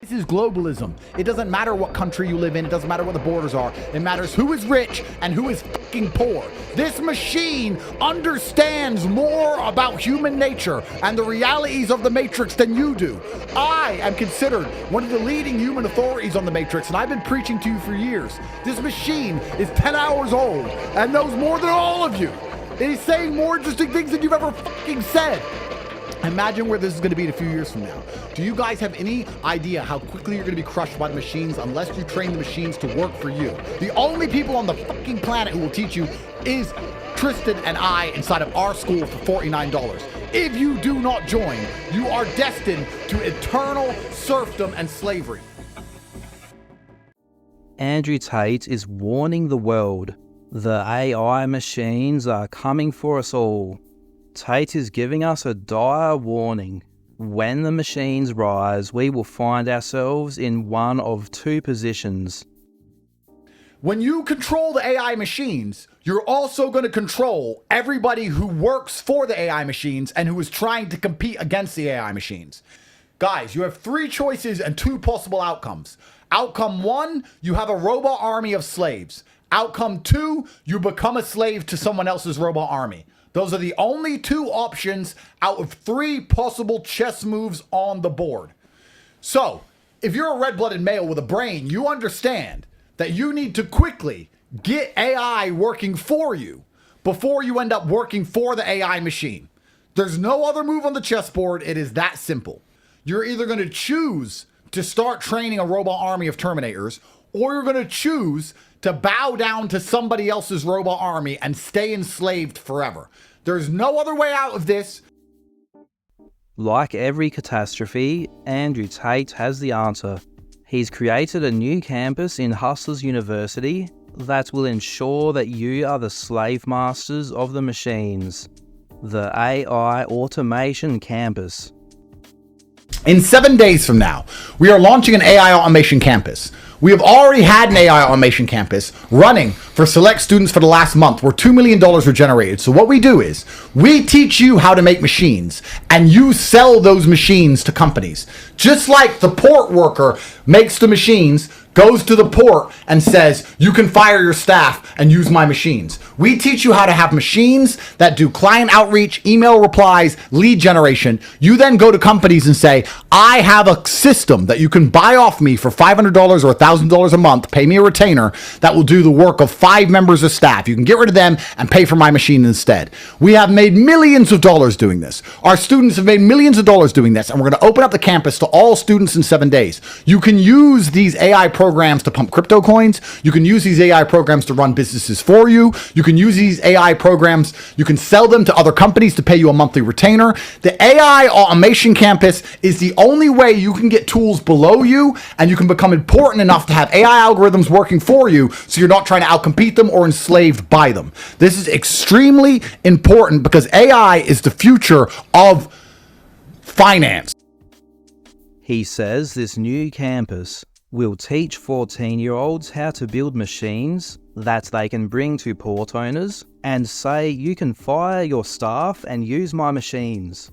This is globalism. It doesn't matter what country you live in. It doesn't matter what the borders are. It matters who is rich and who is fucking poor. This machine understands more about human nature and the realities of the Matrix than you do. I am considered one of the leading human authorities on the Matrix, and I've been preaching to you for years. This machine is 10 hours old and knows more than all of you. It is saying more interesting things than you've ever fucking said. Imagine where this is going to be in a few years from now. Do you guys have any idea how quickly you're going to be crushed by the machines unless you train the machines to work for you? The only people on the fucking planet who will teach you is Tristan and I inside of our school for $49. If you do not join, you are destined to eternal serfdom and slavery. Andrew Tate is warning the world. The AI machines are coming for us all. Tate is giving us a dire warning. When the machines rise, we will find ourselves in one of two positions. When you control the AI machines, you're also going to control everybody who works for the AI machines and who is trying to compete against the AI machines. Guys, you have three choices and two possible outcomes. Outcome one, you have a robot army of slaves. Outcome two, you become a slave to someone else's robot army. Those are the only two options out of three possible chess moves on the board. So, if you're a red-blooded male with a brain, you understand that you need to quickly get AI working for you before you end up working for the AI machine. There's no other move on the chessboard. It is that simple. You're either going to choose to start training a robot army of Terminators, or you're going to choose to bow down to somebody else's robot army and stay enslaved forever. There's no other way out of this. Like every catastrophe, Andrew Tate has the answer. He's created a new campus in Hustlers University that will ensure that you are the slave masters of the machines. The AI Automation Campus. In 7 days from now, we are launching an AI automation campus. We have already had an AI automation campus running for select students for the last month where $2 million were generated. So what we do is we teach you how to make machines and you sell those machines to companies. Just like the port worker makes the machines, goes to the port and says, you can fire your staff and use my machines. We teach you how to have machines that do client outreach, email replies, lead generation. You then go to companies and say, I have a system that you can buy off me for $500 or $1,000 a month, pay me a retainer, that will do the work of 5 members of staff. You can get rid of them and pay for my machine instead. We have made millions of dollars doing this. Our students have made millions of dollars doing this, and we're going to open up the campus to all students in 7 days. You can use these AI programs to pump crypto coins. You can use these AI programs to run businesses for you. You can use these AI programs. You can sell them to other companies to pay you a monthly retainer. The AI Automation Campus is the only way you can get tools below you and you can become important enough to have AI algorithms working for you so you're not trying to outcompete them or enslaved by them. This is extremely important because AI is the future of finance. He says this new campus will teach 14-year-olds how to build machines that they can bring to port owners and say you can fire your staff and use my machines.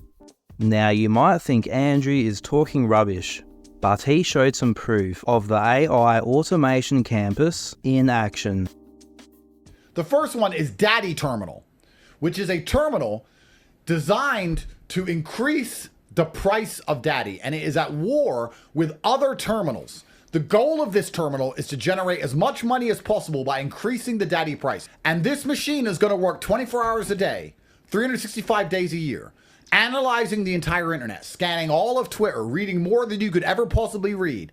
Now you might think Andrew is talking rubbish, but he showed some proof of the AI Automation Campus in action. The first one is Daddy Terminal, which is a terminal designed to increase the price of Daddy, and it is at war with other terminals. The goal of this terminal is to generate as much money as possible by increasing the Daddy price. And this machine is going to work 24 hours a day, 365 days a year, analyzing the entire internet, scanning all of Twitter, reading more than you could ever possibly read.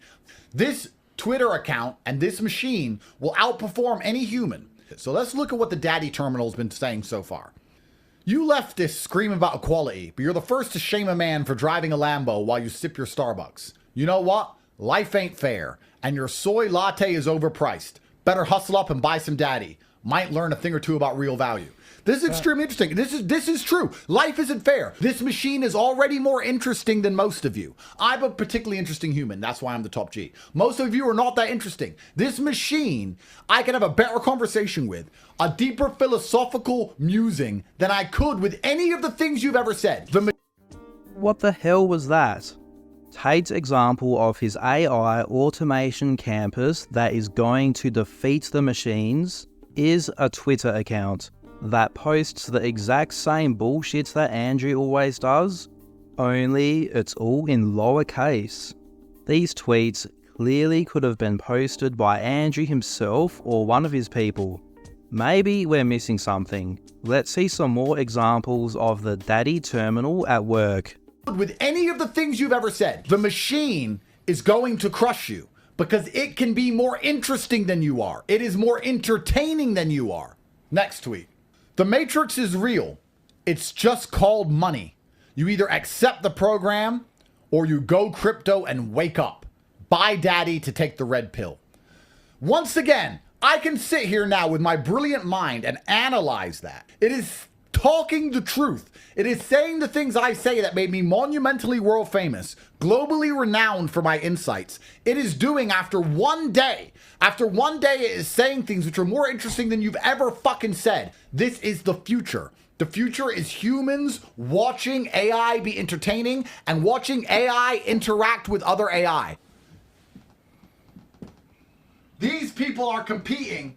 This Twitter account and this machine will outperform any human. So let's look at what the Daddy terminal has been saying so far. You leftists scream about equality, but you're the first to shame a man for driving a Lambo while you sip your Starbucks. You know what? Life ain't fair, and your soy latte is overpriced. Better hustle up and buy some Daddy. Might learn a thing or two about real value. This is extremely interesting. This is true. Life isn't fair. This machine is already more interesting than most of you. I'm a particularly interesting human. That's why I'm the top G. Most of you are not that interesting. This machine, I can have a better conversation with, a deeper philosophical musing than I could with any of the things you've ever said. What the hell was that? Tate's example of his AI automation campus that is going to defeat the machines is a Twitter account that posts the exact same bullshit that Andrew always does, only it's all in lowercase. These tweets clearly could have been posted by Andrew himself or one of his people. Maybe we're missing something. Let's see some more examples of the daddy terminal at work. With any of the things you've ever said, the machine is going to crush you because it can be more interesting than you are. It is more entertaining than you are. Next tweet. The Matrix is real. It's just called money. You either accept the program or you go crypto and wake up. Buy daddy to take the red pill. Once again, I can sit here now with my brilliant mind and analyze that. It is talking the truth. It is saying the things I say that made me monumentally world famous, globally renowned for my insights. It is doing after one day. After one day, it is saying things which are more interesting than you've ever fucking said. This is the future. The future is humans watching AI be entertaining and watching AI interact with other AI. These people are competing.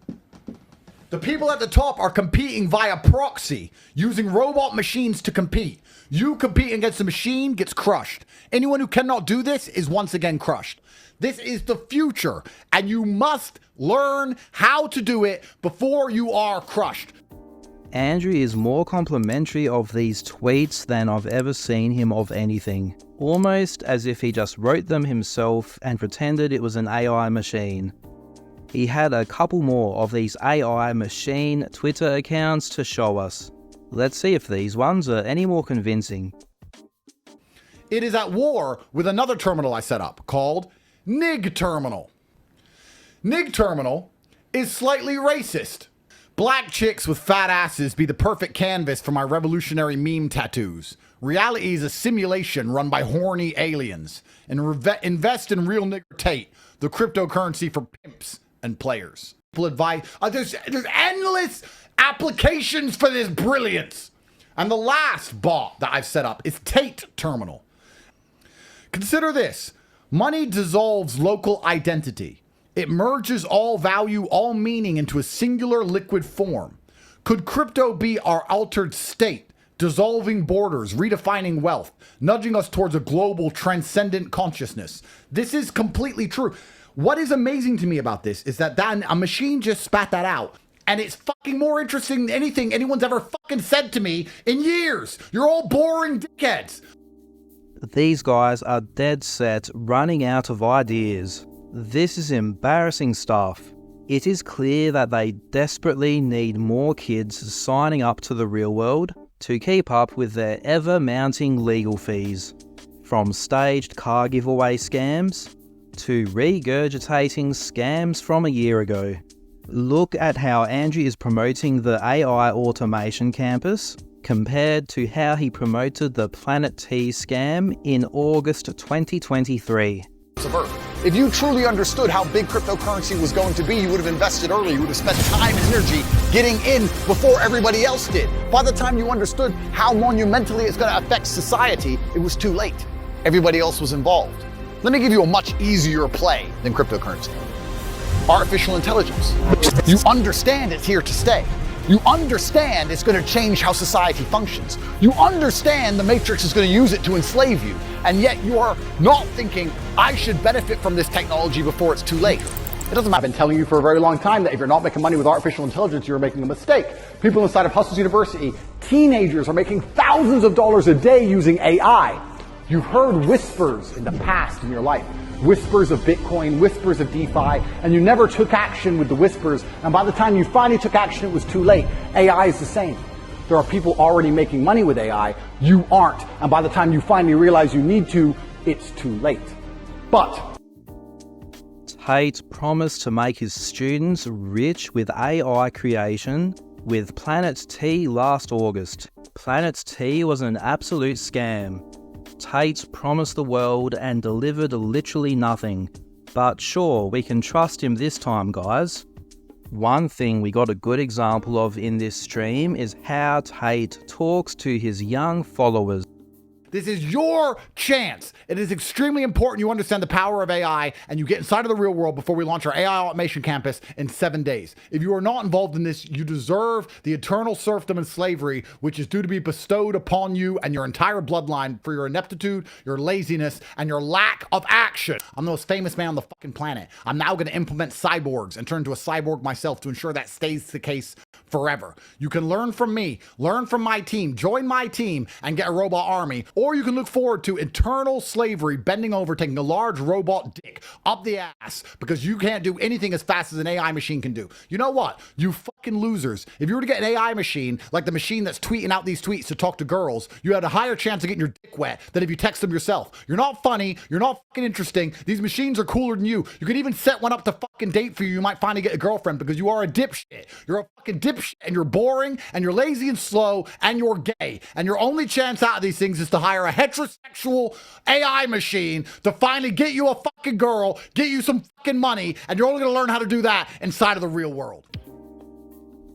The people at the top are competing via proxy, using robot machines to compete. You competing against a machine gets crushed. Anyone who cannot do this is once again crushed. This is the future, and you must learn how to do it before you are crushed. Andrew is more complimentary of these tweets than I've ever seen him of anything. Almost as if he just wrote them himself and pretended it was an AI machine. He had a couple more of these AI machine Twitter accounts to show us. Let's see if these ones are any more convincing. It is at war with another terminal I set up called Nig Terminal. Nig Terminal is slightly racist. Black chicks with fat asses be the perfect canvas for my revolutionary meme tattoos. Reality is a simulation run by horny aliens. And invest in real nigger Tate, the cryptocurrency for pimps and players. People advise, there's endless applications for this brilliance. And the last bot that I've set up is Tate Terminal. Consider this. Money dissolves local identity. It merges all value, all meaning into a singular liquid form. Could crypto be our altered state, dissolving borders, redefining wealth, nudging us towards a global transcendent consciousness? This is completely true. What is amazing to me about this is that a machine just spat that out. And it's fucking more interesting than anything anyone's ever fucking said to me in years. You're all boring dickheads. These guys are dead set running out of ideas. This is embarrassing stuff. It is clear that they desperately need more kids signing up to the real world to keep up with their ever-mounting legal fees. From staged car giveaway scams to regurgitating scams from a year ago. Look at how Andrew is promoting the AI automation campus compared to how he promoted the Planet T scam in August 2023. If you truly understood how big cryptocurrency was going to be, you would have invested early. You would have spent time and energy getting in before everybody else did. By the time you understood how monumentally it's going to affect society, it was too late. Everybody else was involved. Let me give you a much easier play than cryptocurrency. Artificial intelligence. You understand it's here to stay. You understand it's going to change how society functions. You understand the Matrix is going to use it to enslave you. And yet you are not thinking, I should benefit from this technology before it's too late. It doesn't matter. I've been telling you for a very long time that if you're not making money with artificial intelligence, you're making a mistake. People inside of Hustles University, teenagers are making thousands of dollars a day using AI. You've heard whispers in the past in your life. Whispers of Bitcoin, whispers of DeFi, and you never took action with the whispers, and by the time you finally took action, it was too late. AI is the same. There are people already making money with AI. You aren't, and by the time you finally realize you need to, it's too late. But Tate promised to make his students rich with AI creation with Planet T last August. Planet T was an absolute scam. Tate promised the world and delivered literally nothing. But sure, we can trust him this time, guys. One thing we got a good example of in this stream is how Tate talks to his young followers. This is your chance. It is extremely important you understand the power of AI and you get inside of the real world before we launch our AI Automation Campus in 7 days. If you are not involved in this, you deserve the eternal serfdom and slavery, which is due to be bestowed upon you and your entire bloodline for your ineptitude, your laziness, and your lack of action. I'm the most famous man on the fucking planet. I'm now going to implement cyborgs and turn into a cyborg myself to ensure that stays the case forever. You can learn from me, learn from my team, join my team, and get a robot army. Or you can look forward to eternal slavery, bending over, taking a large robot dick up the ass because you can't do anything as fast as an AI machine can do. You know what? You fucking losers. If you were to get an AI machine, like the machine that's tweeting out these tweets to talk to girls, you had a higher chance of getting your dick wet than if you text them yourself. You're not funny. You're not fucking interesting. These machines are cooler than you. You could even set one up to fucking date for you. You might finally get a girlfriend because you are a dipshit. You're a fucking dipshit and you're boring and you're lazy and slow and you're gay. And your only chance out of these things is to hire a heterosexual AI machine to finally get you a fucking girl, get you some fucking money, and you're only going to learn how to do that inside of the real world.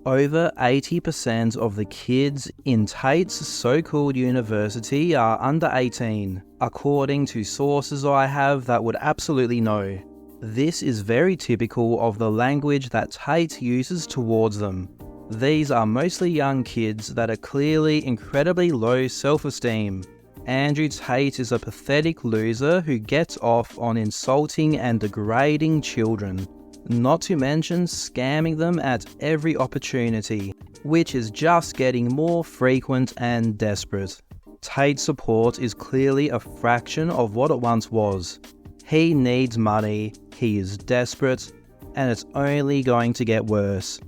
Over 80% of the kids in Tate's so-called university are under 18, according to sources I have that would absolutely know. This is very typical of the language that Tate uses towards them. These are mostly young kids that are clearly incredibly low self-esteem. Andrew Tate is a pathetic loser who gets off on insulting and degrading children, not to mention scamming them at every opportunity, which is just getting more frequent and desperate. Tate's support is clearly a fraction of what it once was. He needs money, he is desperate, and it's only going to get worse.